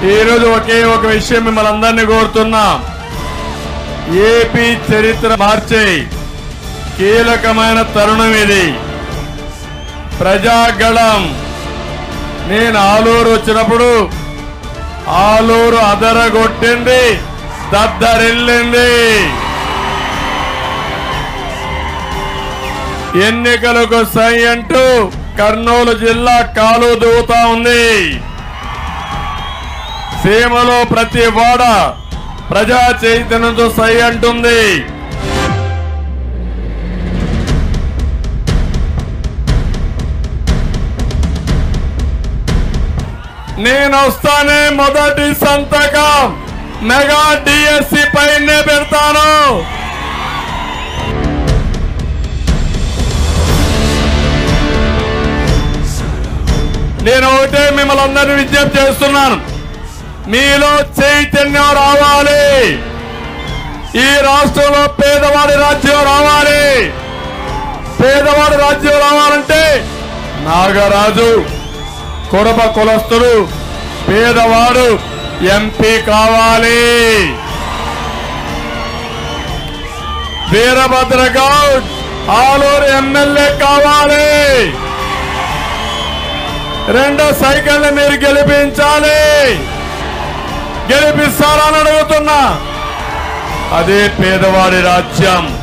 ఈరోజు ఒకే ఒక విషయం మిమ్మల్ని అందరినీ కోరుతున్నా. ఏపీ చరిత్ర మార్చే కీలకమైన తరుణం ఇది. ప్రజాగళం. నేను ఆలూరు వచ్చినప్పుడు ఆలూరు అదరగొట్టింది, దద్దరిల్లింది. ఎన్నికలకు సై అంటూ కర్నూలు జిల్లా కాలు దూవుతా ఉంది. సీమలో ప్రతి వాడ ప్రజా చైతన్యంతో సై అంటుంది. నేను వస్తానే మొదటి సంతకం మెగా డిఎస్సి పైనే పెడతాను. నేను ఒకటే మిమ్మల్ని అందరినీ విజ్ఞప్తి చేస్తున్నాను. మీలో చైతన్యం రావాలి. ఈ రాష్ట్రంలో పేదవాడి రాజ్యం రావాలి. పేదవాడి రాజ్యం రావాలంటే నాగరాజు కురబ కులస్తుడు పేదవాడు ఎంపీ కావాలి. వీరభద్ర గౌడ్ ఆలూరు ఎమ్మెల్యే కావాలి. రెండో సైకిల్ మీరు గెలిపించాలి. గెలిపిస్తారని అడుగుతున్నా. అదే పేదవాడి రాజ్యం.